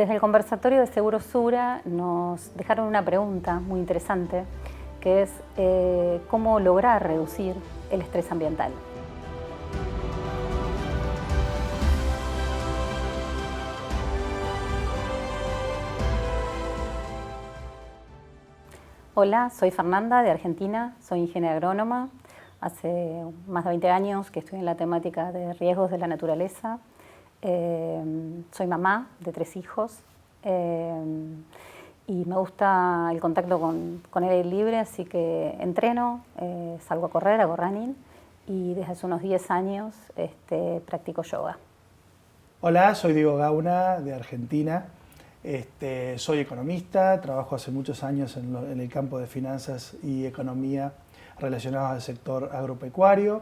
Desde el conversatorio de Seguros Sura nos dejaron una pregunta muy interesante, que es cómo lograr reducir el estrés ambiental. Hola, soy Fernanda de Argentina, soy ingeniera agrónoma. Hace más de 20 años que estoy en la temática de riesgos de la naturaleza. Soy mamá de 3 hijos y me gusta el contacto con el aire libre, así que entreno, salgo a correr, hago running y desde hace unos 10 años practico yoga. Hola, soy Diego Gauna de Argentina. Soy economista, trabajo hace muchos años en el campo de finanzas y economía relacionados al sector agropecuario.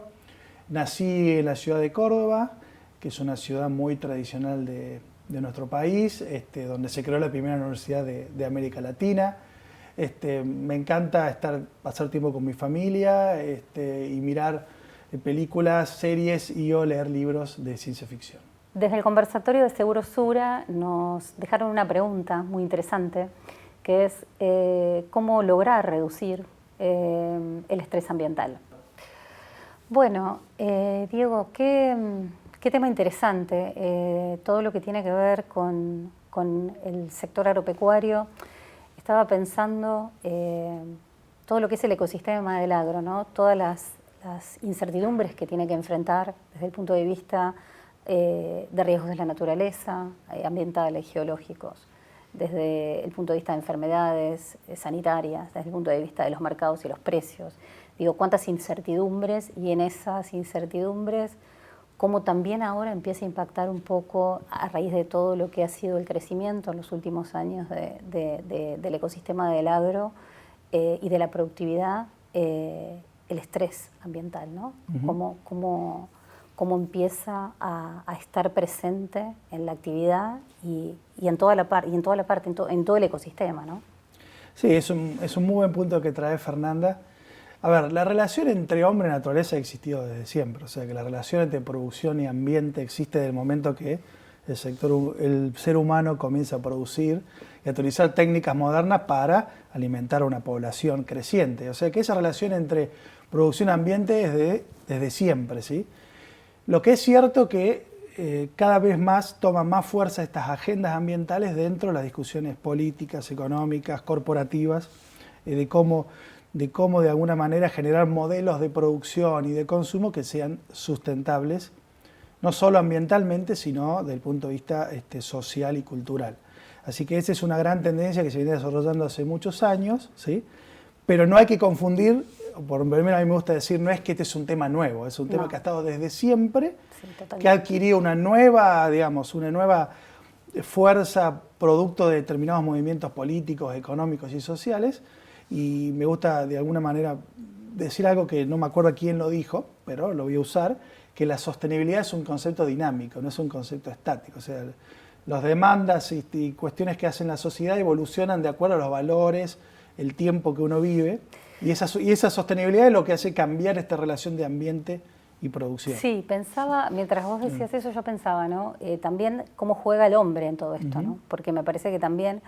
Nací en la ciudad de Córdoba, que es una ciudad muy tradicional de nuestro país, donde se creó la primera universidad de América Latina. Me encanta pasar tiempo con mi familia y mirar películas, series o leer libros de ciencia ficción. Desde el conversatorio de Seguros Sura nos dejaron una pregunta muy interesante, que es cómo lograr reducir el estrés ambiental. Bueno, Diego, qué tema interesante, todo lo que tiene que ver con el sector agropecuario. Estaba pensando todo lo que es el ecosistema del agro, ¿no? Todas las incertidumbres que tiene que enfrentar desde el punto de vista de riesgos de la naturaleza, ambientales, geológicos, desde el punto de vista de enfermedades sanitarias, desde el punto de vista de los mercados y los precios. Digo, cuántas incertidumbres, y en esas incertidumbres, cómo también ahora empieza a impactar un poco a raíz de todo lo que ha sido el crecimiento en los últimos años del ecosistema del agro y de la productividad, el estrés ambiental, ¿no? Uh-huh. Cómo empieza a estar presente en la actividad y en todo el ecosistema, ¿no? Sí, es un muy buen punto que trae Fernanda. A ver, la relación entre hombre y naturaleza ha existido desde siempre, o sea que la relación entre producción y ambiente existe desde el momento que el ser humano comienza a producir y a utilizar técnicas modernas para alimentar a una población creciente. O sea que esa relación entre producción y ambiente es desde siempre, ¿sí? Lo que es cierto que cada vez más toman más fuerza estas agendas ambientales dentro de las discusiones políticas, económicas, corporativas, de cómo de alguna manera generar modelos de producción y de consumo que sean sustentables, no solo ambientalmente, sino desde el punto de vista social y cultural. Así que esa es una gran tendencia que se viene desarrollando hace muchos años, ¿sí? Pero no hay que confundir, por lo menos a mí me gusta decir, no es que este es un tema nuevo, es un tema que ha estado desde siempre, sí, que ha adquirido una nueva fuerza producto de determinados movimientos políticos, económicos y sociales. Y me gusta de alguna manera decir algo que no me acuerdo quién lo dijo, pero lo voy a usar, que la sostenibilidad es un concepto dinámico, no es un concepto estático. O sea, las demandas y cuestiones que hacen la sociedad evolucionan de acuerdo a los valores, el tiempo que uno vive, y esa sostenibilidad es lo que hace cambiar esta relación de ambiente y producción. Sí, pensaba, mientras vos decías eso, yo pensaba, ¿no? También cómo juega el hombre en todo esto, ¿no? Porque me parece que también,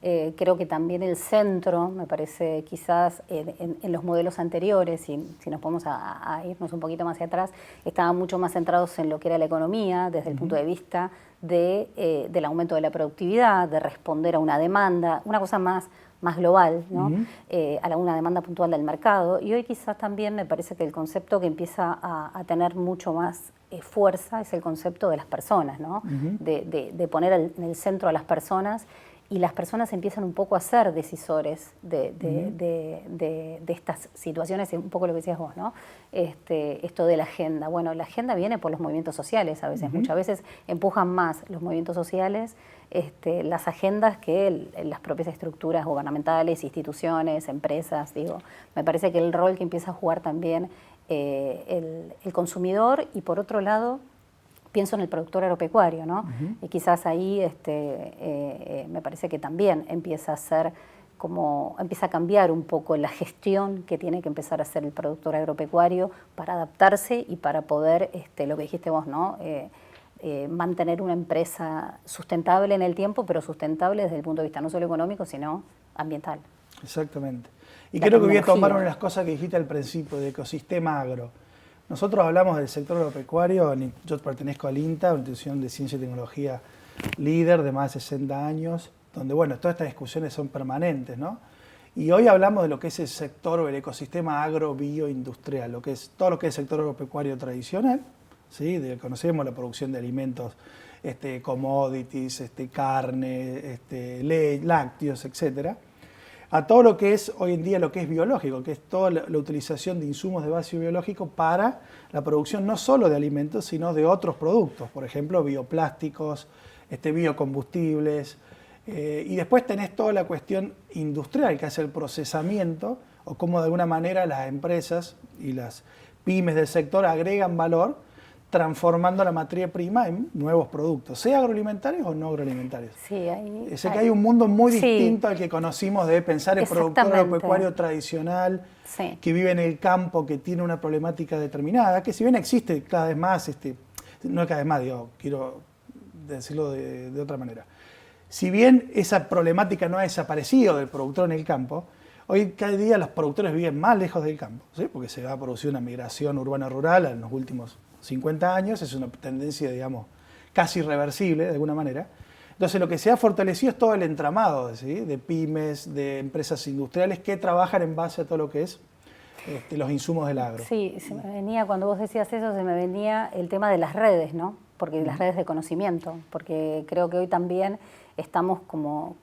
creo que también el centro, me parece quizás en los modelos anteriores, si nos podemos a irnos un poquito más hacia atrás, estaban mucho más centrados en lo que era la economía, desde el punto de vista del aumento de la productividad, de responder a una demanda, una cosa más global, ¿no? A una demanda puntual del mercado. Y hoy quizás también me parece que el concepto que empieza a tener mucho más fuerza es el concepto de las personas, ¿no? De poner en el centro a las personas, y las personas empiezan un poco a ser decisores de estas situaciones, un poco lo que decías vos, ¿no? Esto de la agenda. Bueno, la agenda viene por los movimientos sociales a veces, muchas veces empujan más los movimientos sociales las agendas que las propias estructuras gubernamentales, instituciones, empresas. Digo, me parece que el rol que empieza a jugar también el consumidor, y por otro lado pienso en el productor agropecuario, ¿no? Y quizás ahí me parece que también empieza a cambiar un poco la gestión que tiene que empezar a hacer el productor agropecuario para adaptarse y para poder, lo que dijiste vos, ¿no? mantener una empresa sustentable en el tiempo, pero sustentable desde el punto de vista no solo económico, sino ambiental. Exactamente. Y creo que voy a tomar una de las cosas que dijiste al principio, de ecosistema agro. Nosotros hablamos del sector agropecuario, yo pertenezco al INTA, una institución de ciencia y tecnología líder de más de 60 años, donde, bueno, todas estas discusiones son permanentes, ¿no? Y hoy hablamos de lo que es el sector o el ecosistema agro-bioindustrial, todo lo que es el sector agropecuario tradicional, ¿sí? Conocemos la producción de alimentos, commodities, carne, lácteos, etcétera, a todo lo que es hoy en día lo que es biológico, que es toda la utilización de insumos de base biológico para la producción no solo de alimentos, sino de otros productos, por ejemplo, bioplásticos, biocombustibles, y después tenés toda la cuestión industrial, que hace el procesamiento, o cómo de alguna manera las empresas y las pymes del sector agregan valor, transformando la materia prima en nuevos productos, sea agroalimentarios o no agroalimentarios. Sí, sé que hay un mundo muy distinto al que conocimos de pensar el productor agropecuario tradicional, que vive en el campo, que tiene una problemática determinada, que si bien existe cada vez más, no cada vez más, quiero decirlo de otra manera. Si bien esa problemática no ha desaparecido del productor en el campo, hoy cada día los productores viven más lejos del campo, ¿sí? Porque se va a producir una migración urbana-rural en los últimos 50 años, es una tendencia, digamos, casi irreversible de alguna manera. Entonces lo que se ha fortalecido es todo el entramado, ¿sí? De pymes, de empresas industriales que trabajan en base a todo lo que es los insumos del agro. Sí, se me venía, cuando vos decías eso, se me venía el tema de las redes, ¿no? Porque las redes de conocimiento, porque creo que hoy también estamos como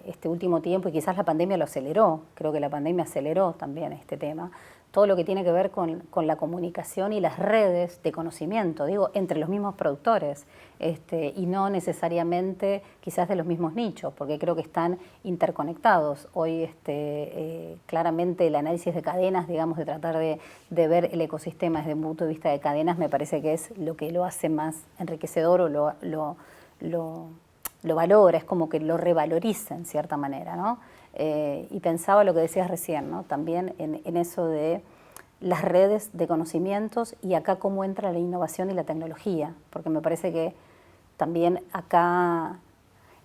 este último tiempo, y quizás la pandemia lo aceleró, creo que la pandemia aceleró también este tema, todo lo que tiene que ver con la comunicación y las redes de conocimiento, digo, entre los mismos productores, y no necesariamente quizás de los mismos nichos, porque creo que están interconectados. Hoy claramente el análisis de cadenas, digamos, de tratar de ver el ecosistema desde un punto de vista de cadenas, me parece que es lo que lo hace más enriquecedor o lo valora, es como que lo revaloriza en cierta manera, ¿no? Y pensaba lo que decías recién, ¿no? También en eso de las redes de conocimientos y acá cómo entra la innovación y la tecnología, porque me parece que también acá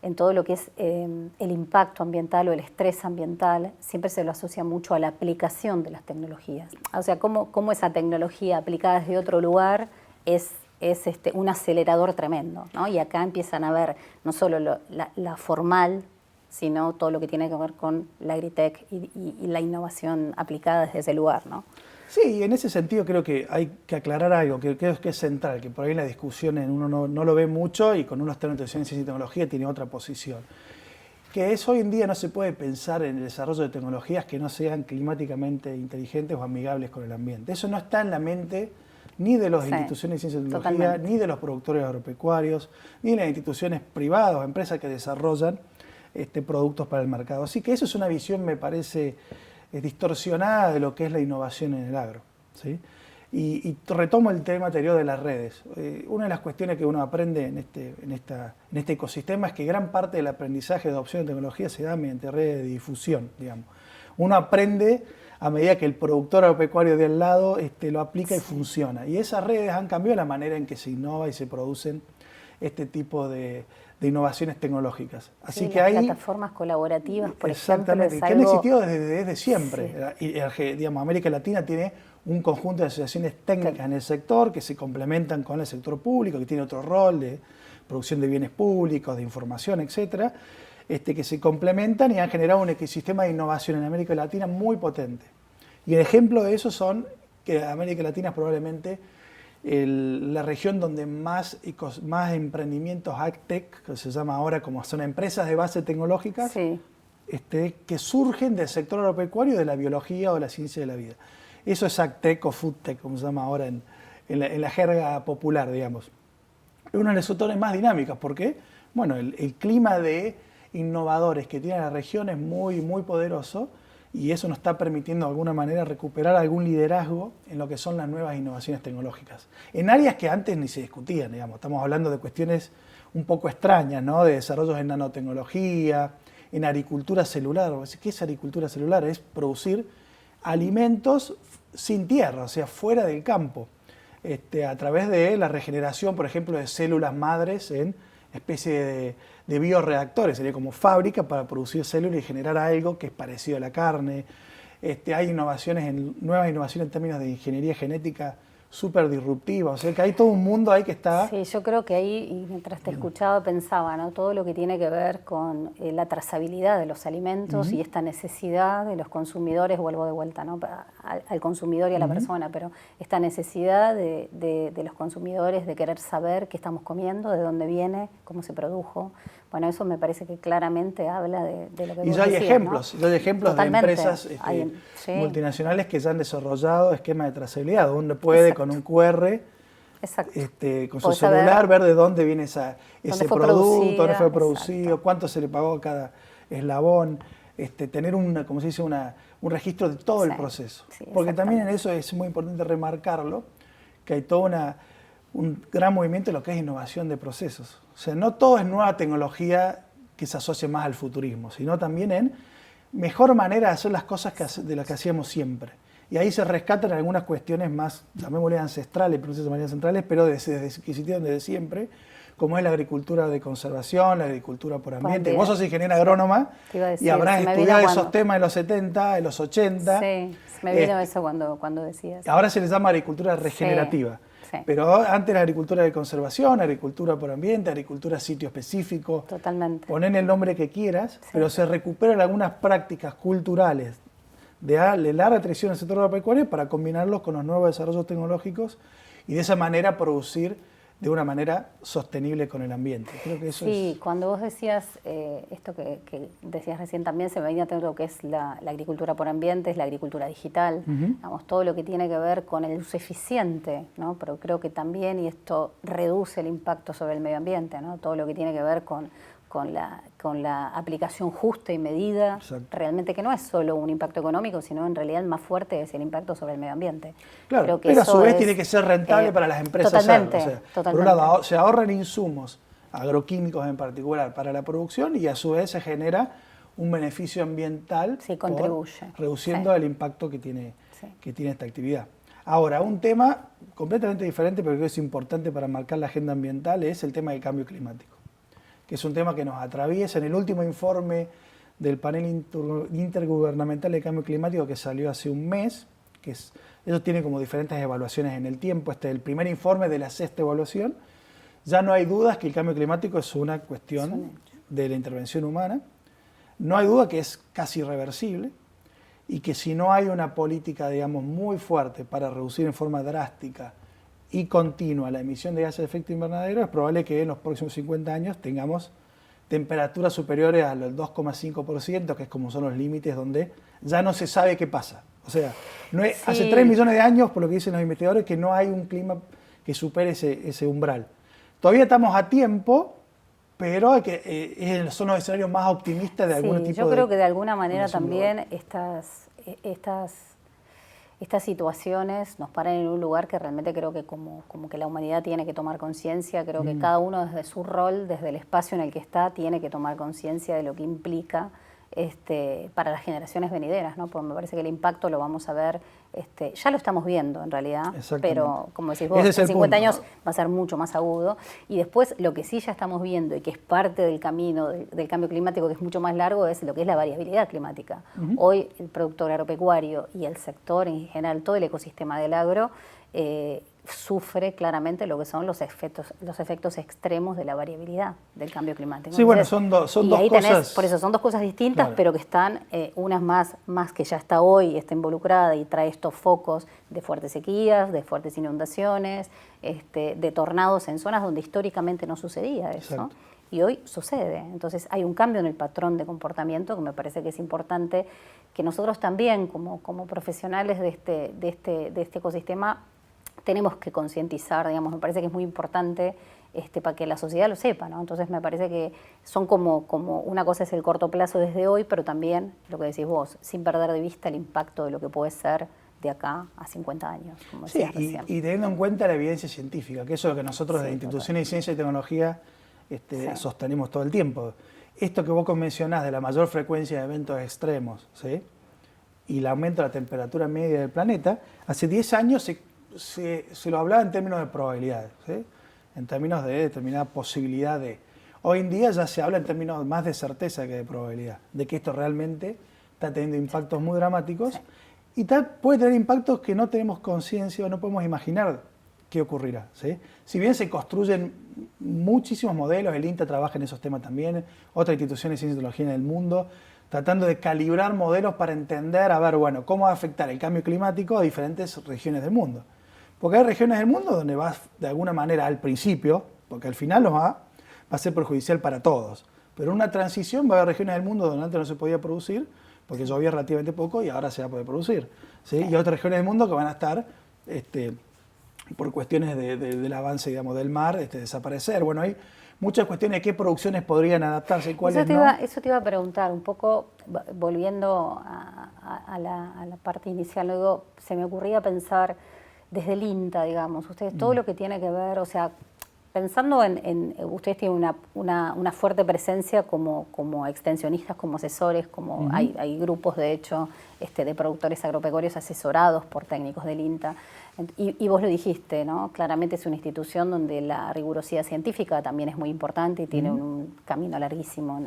en todo lo que es el impacto ambiental o el estrés ambiental siempre se lo asocia mucho a la aplicación de las tecnologías. O sea, cómo esa tecnología aplicada desde otro lugar es un acelerador tremendo, ¿no? Y acá empiezan a ver no solo la formal, sino todo lo que tiene que ver con la agritech y la innovación aplicada desde ese lugar, ¿no? Sí, en ese sentido creo que hay que aclarar algo que creo que es central, que por ahí en la discusión uno no lo ve mucho y con unos términos de ciencia y tecnología tiene otra posición. Que es hoy en día no se puede pensar en el desarrollo de tecnologías que no sean climáticamente inteligentes o amigables con el ambiente. Eso no está en la mente ni de las instituciones de ciencia y tecnología, totalmente, ni de los productores agropecuarios, ni de las instituciones privadas o empresas que desarrollan productos para el mercado. Así que eso es una visión, me parece, distorsionada de lo que es la innovación en el agro, ¿sí? Y retomo el tema anterior de las redes. Una de las cuestiones que uno aprende en este ecosistema es que gran parte del aprendizaje de adopción de tecnología se da mediante redes de difusión, digamos. Uno aprende a medida que el productor agropecuario de al lado lo aplica y funciona. Y esas redes han cambiado la manera en que se innova y se producen este tipo de innovaciones tecnológicas. Así que hay plataformas colaborativas, por exactamente, ejemplo, que han existido desde siempre. Sí. Y, digamos, América Latina tiene un conjunto de asociaciones técnicas en el sector que se complementan con el sector público, que tiene otro rol de producción de bienes públicos, de información, etcétera, que se complementan y han generado un ecosistema de innovación en América Latina muy potente. Y el ejemplo de eso son que América Latina es probablemente la región donde más emprendimientos AgTech, que se llama ahora como son empresas de base tecnológicas, sí, que surgen del sector agropecuario, de la biología o de la ciencia de la vida. Eso es AgTech o FoodTech, como se llama ahora en la jerga popular, digamos. Es una de las sectores más dinámicas, porque bueno, el clima de innovadores que tiene la región es muy, muy poderoso, y eso nos está permitiendo de alguna manera recuperar algún liderazgo en lo que son las nuevas innovaciones tecnológicas. En áreas que antes ni se discutían, digamos. Estamos hablando de cuestiones un poco extrañas, ¿no? De desarrollos en nanotecnología, en agricultura celular. ¿Qué es agricultura celular? Es producir alimentos sin tierra, o sea, fuera del campo. a través de la regeneración, por ejemplo, de células madres en especie de bioreactores, sería como fábrica para producir células y generar algo que es parecido a la carne. Hay nuevas innovaciones en términos de ingeniería genética súper disruptiva, o sea que hay todo un mundo ahí que está... Sí, yo creo que ahí, y mientras te escuchaba, pensaba, ¿no? Todo lo que tiene que ver con la trazabilidad de los alimentos y esta necesidad de los consumidores, vuelvo de vuelta, ¿no? Al consumidor y a la persona, pero esta necesidad de los consumidores de querer saber qué estamos comiendo, de dónde viene, cómo se produjo. Bueno, eso me parece que claramente habla de lo que vos Y ya hay decías, ejemplos, ¿no? ya hay ejemplos Totalmente. de empresas Sí. multinacionales que ya han desarrollado esquemas de trazabilidad, donde puede Exacto. con un QR, Exacto. con su Podés celular, saber ver de dónde viene ese dónde fue producto, dónde fue producida, producido, exacto. cuánto se le pagó a cada eslabón, tener como se dice, un registro de todo el Sí, proceso. sí, Porque también en exactamente. eso es muy importante remarcarlo, que hay todo un gran movimiento en lo que es innovación de procesos. O sea, no todo es nueva tecnología que se asocie más al futurismo, sino también en mejor manera de hacer las cosas de las que hacíamos siempre. Y ahí se rescatan algunas cuestiones más, llamémosle ancestrales, procesos más centrales, pero que existieron desde siempre, como es la agricultura de conservación, la agricultura por ambiente. Vos sos ingeniera agrónoma Te iba a decir, y habrás se me estudiado vino esos cuando- temas en los 70, en los 80. Sí, me vino eso cuando decías. Ahora se les llama agricultura regenerativa. Sí. Pero antes era agricultura de conservación, agricultura por ambiente, agricultura sitio específico. Totalmente. Ponen el nombre que quieras, pero se recuperan algunas prácticas culturales de larga tradición en el sector agropecuario para combinarlos con los nuevos desarrollos tecnológicos y de esa manera producir de una manera sostenible con el ambiente. Creo que eso Sí, cuando vos decías esto que decías recién también, se me venía todo lo que es la agricultura por ambiente, es la agricultura digital, digamos, todo lo que tiene que ver con el uso eficiente, ¿no? Pero creo que también, y esto reduce el impacto sobre el medio ambiente, ¿no? Todo lo que tiene que ver con la aplicación justa y medida, Exacto. realmente que no es solo un impacto económico, sino en realidad el más fuerte es el impacto sobre el medio ambiente. Claro, Creo que pero a eso su vez es, tiene que ser rentable para las empresas. Totalmente, hacerlo. O sea, totalmente. Por un lado, se ahorran insumos agroquímicos en particular para la producción y a su vez se genera un beneficio ambiental Sí, contribuye. reduciendo Sí. el impacto que tiene, Sí. que tiene esta actividad. Ahora, un tema completamente diferente, pero que es importante para marcar la agenda ambiental, es el tema del cambio climático, que es un tema que nos atraviesa. En el último informe del panel intergubernamental de cambio climático que salió hace un mes, eso tiene como diferentes evaluaciones en el tiempo, este es el primer informe de la sexta evaluación, ya no hay dudas que el cambio climático es una cuestión de la intervención humana, no hay duda que es casi irreversible y que si no hay una política, digamos, muy fuerte para reducir en forma drástica y continua la emisión de gases de efecto invernadero, es probable que en los próximos 50 años tengamos temperaturas superiores al 2,5%, que es como son los límites donde ya no se sabe qué pasa. O sea, hace 3 millones de años, por lo que dicen los investigadores, que no hay un clima que supere ese umbral. Todavía estamos a tiempo, pero son los escenarios más optimistas de algún tipo de... Yo creo que de alguna manera también estas situaciones nos paran en un lugar que realmente creo que como que la humanidad tiene que tomar conciencia, creo que cada uno desde su rol, desde el espacio en el que está, tiene que tomar conciencia de lo que implica para las generaciones venideras, ¿no? Porque me parece que el impacto lo vamos a ver, ya lo estamos viendo en realidad, pero como decís vos, en 50 años va a ser mucho más agudo. Y después lo que sí ya estamos viendo y que es parte del camino del cambio climático, que es mucho más largo, es lo que es la variabilidad climática. Hoy el productor agropecuario y el sector en general, todo el ecosistema del agro, sufre claramente lo que son los efectos extremos de la variabilidad del cambio climático. Sí, entonces, bueno, son dos cosas... Por eso son dos cosas distintas, claro, pero que están, unas más que ya está hoy, está involucrada y trae estos focos de fuertes sequías, de fuertes inundaciones, de tornados en zonas donde históricamente no sucedía eso. Exacto. Y hoy sucede. Entonces hay un cambio en el patrón de comportamiento que me parece que es importante que nosotros también, como profesionales de este ecosistema, tenemos que concientizar, digamos, me parece que es muy importante para que la sociedad lo sepa, ¿no? Entonces me parece que son como una cosa es el corto plazo desde hoy, pero también lo que decís vos, sin perder de vista el impacto de lo que puede ser de acá a 50 años, como decías recién. Y teniendo en cuenta la evidencia científica, que eso es lo que nosotros de instituciones de ciencia y tecnología sostenemos todo el tiempo. Esto que vos mencionás de la mayor frecuencia de eventos extremos, ¿sí? Y el aumento de la temperatura media del planeta, hace 10 años se lo hablaba en términos de probabilidades, ¿sí? En términos de determinada posibilidad de... Hoy en día ya se habla en términos más de certeza que de probabilidad, de que esto realmente está teniendo impactos muy dramáticos y puede tener impactos que no tenemos conciencia o no podemos imaginar qué ocurrirá, ¿sí? Si bien se construyen muchísimos modelos, el INTA trabaja en esos temas también, otras instituciones de ciencia y tecnología en el mundo, tratando de calibrar modelos para entender, a ver, bueno, cómo va a afectar el cambio climático a diferentes regiones del mundo. Porque hay regiones del mundo donde va, de alguna manera, al principio, porque al final va a ser perjudicial para todos. Pero en una transición va a haber regiones del mundo donde antes no se podía producir, porque llovía relativamente poco y ahora se va a poder producir, ¿sí? Y otras regiones del mundo que van a estar, por cuestiones del avance, digamos, del mar, desaparecer. Bueno, hay muchas cuestiones de qué producciones podrían adaptarse y cuáles no. Eso te iba a preguntar, un poco volviendo a la parte inicial, luego se me ocurría pensar desde el INTA, digamos, ustedes todo lo que tiene que ver, o sea, pensando ustedes tienen una fuerte presencia como extensionistas, como asesores, como hay grupos de hecho de productores agropecuarios asesorados por técnicos del INTA. Y vos lo dijiste, ¿no? Claramente es una institución donde la rigurosidad científica también es muy importante y tiene un camino larguísimo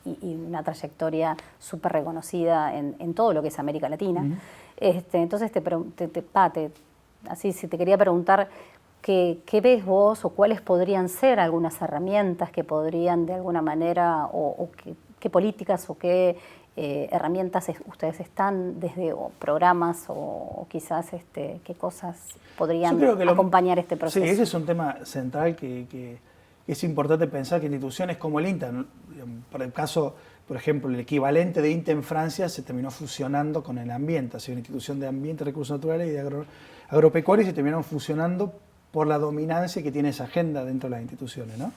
y una trayectoria súper reconocida en todo lo que es América Latina. Entonces, así si te quería preguntar, ¿qué ves vos o cuáles podrían ser algunas herramientas que podrían de alguna manera, o qué políticas o qué herramientas ustedes están desde programas o quizás qué cosas podrían acompañar este proceso? Sí, ese es un tema central que es importante pensar que instituciones como el INTA, para el caso, por ejemplo, el equivalente de INTA en Francia se terminó fusionando con el ambiente, así una institución de ambiente, recursos naturales y de agropecuaria, y se terminaron fusionando por la dominancia que tiene esa agenda dentro de las instituciones, ¿no?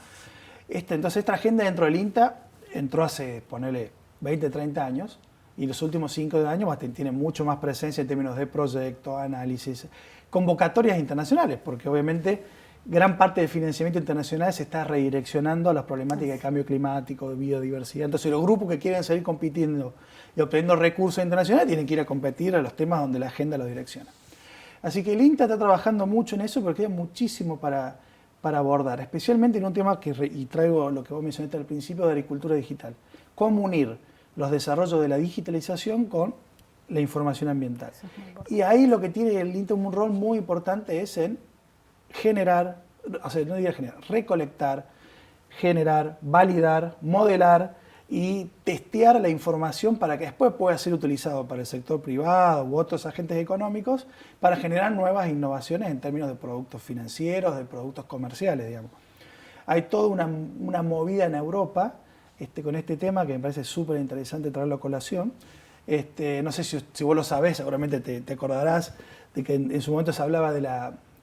Entonces esta agenda dentro del INTA entró hace, ponele, 20, 30 años, y los últimos 5 años tiene mucho más presencia en términos de proyectos, análisis, convocatorias internacionales, porque obviamente gran parte del financiamiento internacional se está redireccionando a las problemáticas de cambio climático, de biodiversidad. Entonces los grupos que quieren seguir compitiendo y obteniendo recursos internacionales tienen que ir a competir a los temas donde la agenda los direcciona. Así que el INTA está trabajando mucho en eso porque hay muchísimo para abordar, especialmente en un tema y traigo lo que vos mencionaste al principio de agricultura digital. Cómo unir los desarrollos de la digitalización con la información ambiental. Y ahí lo que tiene el INTA un rol muy importante es en recolectar, generar, validar, modelar y testear la información para que después pueda ser utilizado para el sector privado u otros agentes económicos para generar nuevas innovaciones en términos de productos financieros, de productos comerciales, digamos. Hay toda una movida en Europa con este tema que me parece súper interesante traerlo a colación. No sé si vos lo sabés, seguramente te acordarás de que en su momento se hablaba de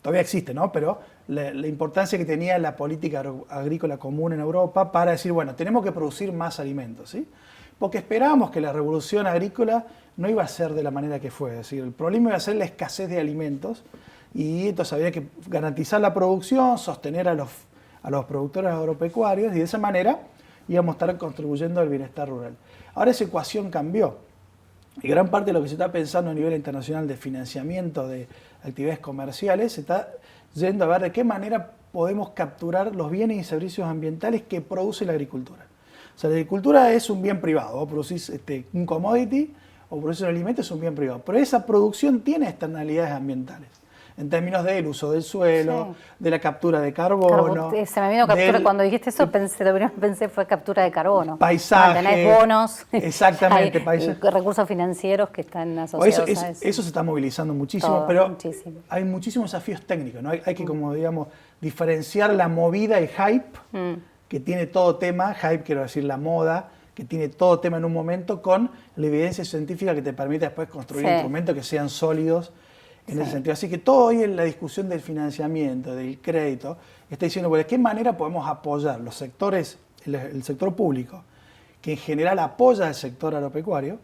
todavía existe, ¿no? Pero la importancia que tenía la política agrícola común en Europa para decir, bueno, tenemos que producir más alimentos, ¿sí? Porque esperábamos que la revolución agrícola no iba a ser de la manera que fue, es decir, el problema iba a ser la escasez de alimentos y entonces había que garantizar la producción, sostener a los productores agropecuarios y de esa manera íbamos a estar contribuyendo al bienestar rural. Ahora esa ecuación cambió y gran parte de lo que se está pensando a nivel internacional de financiamiento de actividades comerciales se está yendo a ver de qué manera podemos capturar los bienes y servicios ambientales que produce la agricultura. O sea, la agricultura es un bien privado, vos producís un commodity o producís un alimento, es un bien privado, pero esa producción tiene externalidades ambientales. En términos del uso del suelo, de la captura de carbono. Se me vino captura, cuando dijiste eso, lo primero que pensé fue captura de carbono. Paisaje. Tenés bonos. Exactamente, hay recursos financieros que están asociados a eso. Eso se está movilizando muchísimo, pero hay muchísimos desafíos técnicos, ¿no? Hay que, como digamos, diferenciar la movida y hype, que tiene todo tema, hype quiero decir la moda, que tiene todo tema en un momento, con la evidencia científica que te permite después construir instrumentos que sean sólidos. En ese sentido. Así que todo hoy en la discusión del financiamiento, del crédito, está diciendo, bueno, ¿de qué manera podemos apoyar los sectores, el sector público, que en general apoya al sector agropecuario,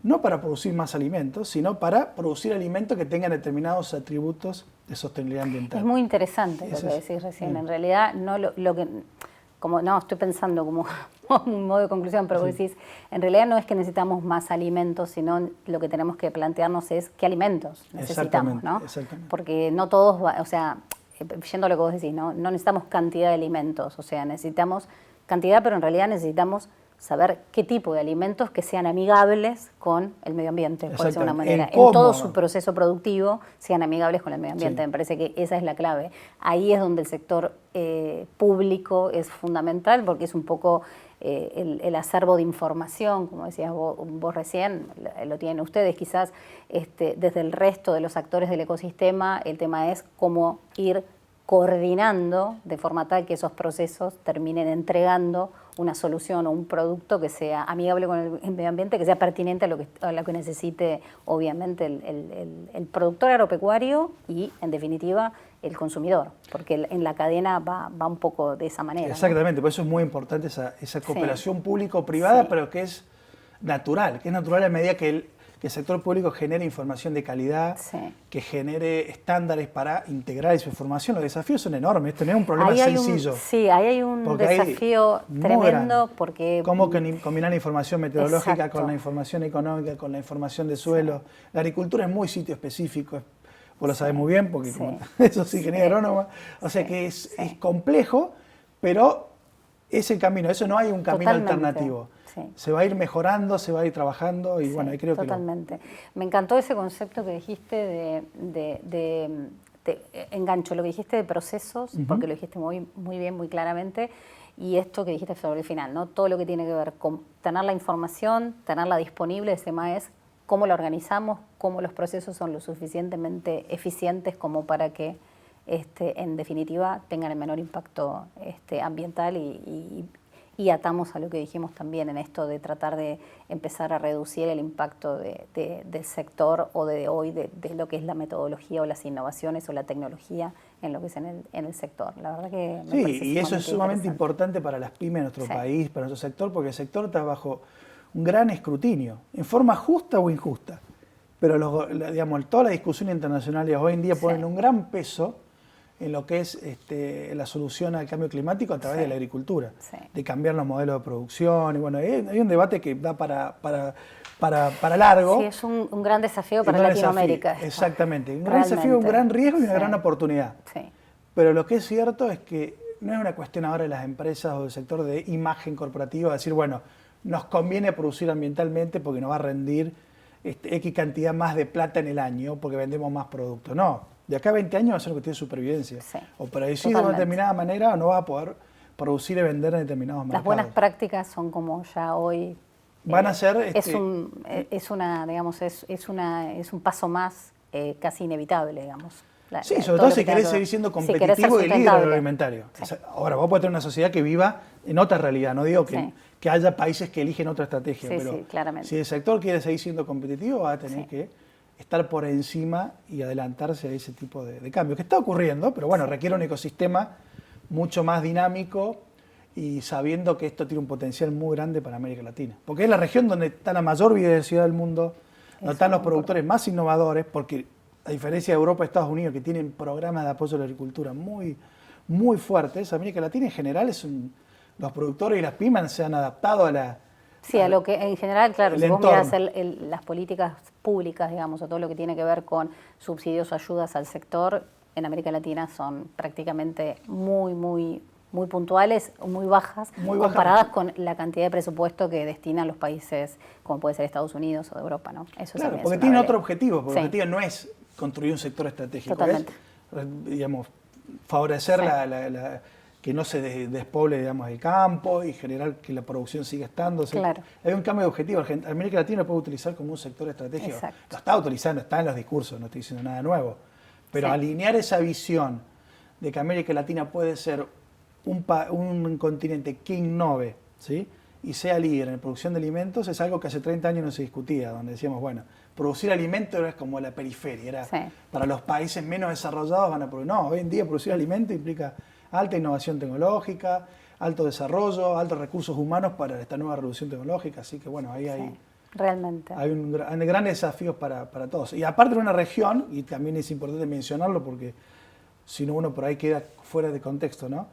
no para producir más alimentos, sino para producir alimentos que tengan determinados atributos de sostenibilidad ambiental? Es muy interesante lo que decís recién. En realidad, no no, estoy pensando como un modo de conclusión, pero vos decís, en realidad no es que necesitamos más alimentos, sino lo que tenemos que plantearnos es qué alimentos necesitamos, ¿no? Exactamente. Porque no todos, o sea, yendo a lo que vos decís, ¿no? No necesitamos cantidad de alimentos, o sea, necesitamos cantidad, pero en realidad necesitamos saber qué tipo de alimentos que sean amigables con el medio ambiente, por decirlo de una manera. En todo su proceso productivo sean amigables con el medio ambiente. Sí. Me parece que esa es la clave. Ahí es donde el sector público es fundamental, porque es un poco el acervo de información, como decías vos recién, lo tienen ustedes quizás, desde el resto de los actores del ecosistema. El tema es cómo ir coordinando de forma tal que esos procesos terminen entregando una solución o un producto que sea amigable con el medio ambiente, que sea pertinente a lo que necesite, obviamente, el productor agropecuario y, en definitiva, el consumidor, porque en la cadena va un poco de esa manera. Exactamente, ¿no? Por eso es muy importante esa cooperación público-privada, pero que es natural a medida que el sector público genere información de calidad, que genere estándares para integrar esa información. Los desafíos son enormes, esto no es un problema sencillo. Sí, ahí hay un desafío tremendo porque... ¿Cómo combinar la información meteorológica con la información económica, con la información de suelo? La agricultura es muy sitio específico, vos lo sabés muy bien, porque eso sí, ingeniero agrónoma. O sea que es complejo, pero es el camino, eso no hay un camino alternativo. Sí. Se va a ir mejorando, se va a ir trabajando y bueno, ahí creo que totalmente. Me encantó ese concepto que dijiste engancho, lo que dijiste de procesos, porque lo dijiste muy bien, muy claramente, y esto que dijiste sobre el final, ¿no? Todo lo que tiene que ver con tener la información, tenerla disponible, ese tema es cómo la organizamos, cómo los procesos son lo suficientemente eficientes como para que en definitiva tengan el menor impacto ambiental y atamos a lo que dijimos también en esto de tratar de empezar a reducir el impacto del sector o de hoy, de lo que es la metodología o las innovaciones o la tecnología en lo que es en el sector. La verdad que me parece y eso es sumamente importante para las pymes de nuestro país, para nuestro sector, porque el sector está bajo un gran escrutinio, en forma justa o injusta. Pero digamos, toda la discusión internacional hoy en día ponen un gran peso en lo que es la solución al cambio climático a través de la agricultura, de cambiar los modelos de producción. Y bueno, hay un debate que da para largo. Sí, es un gran desafío para Latinoamérica. Exactamente, un gran desafío, un gran riesgo y una gran oportunidad. Sí. Pero lo que es cierto es que no es una cuestión ahora de las empresas o del sector de imagen corporativa, decir, bueno, nos conviene producir ambientalmente porque nos va a rendir X cantidad más de plata en el año porque vendemos más productos. No. De acá a 20 años va a ser una cuestión de supervivencia. O producir de una determinada manera o no va a poder producir y vender en determinados mercados. Las buenas prácticas son como ya hoy... Van a ser... es un paso más casi inevitable, digamos. Sobre todo si querés seguir siendo competitivo y líder agroalimentario. Ahora, vos podés tener una sociedad que viva en otra realidad. No digo que haya países que eligen otra estrategia, pero claramente. Si el sector quiere seguir siendo competitivo, va a tener que estar por encima y adelantarse a ese tipo de cambios, que está ocurriendo, pero bueno, requiere un ecosistema mucho más dinámico y sabiendo que esto tiene un potencial muy grande para América Latina. Porque es la región donde está la mayor biodiversidad del mundo, donde están los productores más innovadores, porque a diferencia de Europa y Estados Unidos, que tienen programas de apoyo a la agricultura muy, muy fuertes, América Latina en general los productores y las pymes se han adaptado a la... Sí, a lo que en general, claro, si vos mirás las políticas públicas, digamos, o todo lo que tiene que ver con subsidios o ayudas al sector, en América Latina son prácticamente muy puntuales, muy bajas, comparadas con la cantidad de presupuesto que destinan los países, como puede ser Estados Unidos o de Europa, ¿no? Eso claro, porque tienen otro objetivo, porque el objetivo no es construir un sector estratégico, es, digamos, favorecer que no se despoble, digamos, el campo y generar que la producción siga estando. Hay un cambio de objetivo. América Latina lo puede utilizar como un sector estratégico. Lo está utilizando, está en los discursos, no estoy diciendo nada nuevo. Pero alinear esa visión de que América Latina puede ser un continente que innove, ¿sí? Y sea líder en la producción de alimentos es algo que hace 30 años no se discutía, donde decíamos, bueno, producir alimentos era como la periferia, era para los países menos desarrollados van a producir. No, hoy en día producir alimentos implica alta innovación tecnológica, alto desarrollo, altos recursos humanos para esta nueva revolución tecnológica, así que bueno, ahí hay grandes desafíos para todos. Y aparte de una región, y también es importante mencionarlo porque si no uno por ahí queda fuera de contexto, ¿no?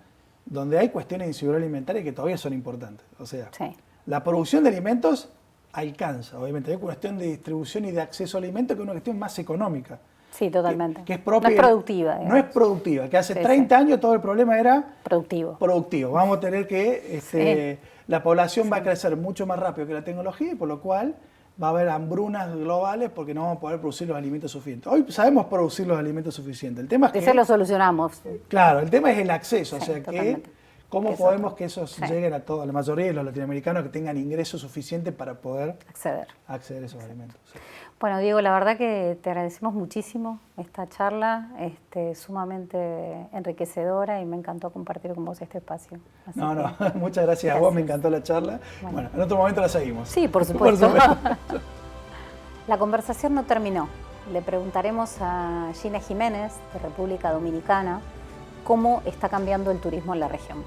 donde hay cuestiones de inseguridad alimentaria que todavía son importantes. O sea, Sí. la producción de alimentos alcanza, obviamente, hay una cuestión de distribución y de acceso a alimentos que es una cuestión más económica. Sí, totalmente. Que es propia, no es productiva. No Digamos. es productiva, que hace Sí, 30 años todo el problema era productivo. Vamos a tener que, la población va a crecer mucho más rápido que la tecnología y por lo cual va a haber hambrunas globales porque no vamos a poder producir los alimentos suficientes. Hoy sabemos producir los alimentos suficientes. El tema es que... Eso lo solucionamos. Claro, el tema es el acceso, Sí, o sea, totalmente. cómo Eso podemos todo. que esos Sí. lleguen a toda la mayoría de los latinoamericanos que tengan ingresos suficientes para poder Acceder. acceder a esos alimentos. Sí. Bueno, Diego, la verdad que te agradecemos muchísimo esta charla, sumamente enriquecedora y me encantó compartir con vos este espacio. Así No, que, muchas gracias a vos, me encantó la charla. Bueno, en otro momento la seguimos. Sí, por supuesto. La conversación no terminó. Le preguntaremos a Gina Jiménez, de República Dominicana, cómo está cambiando el turismo en la región.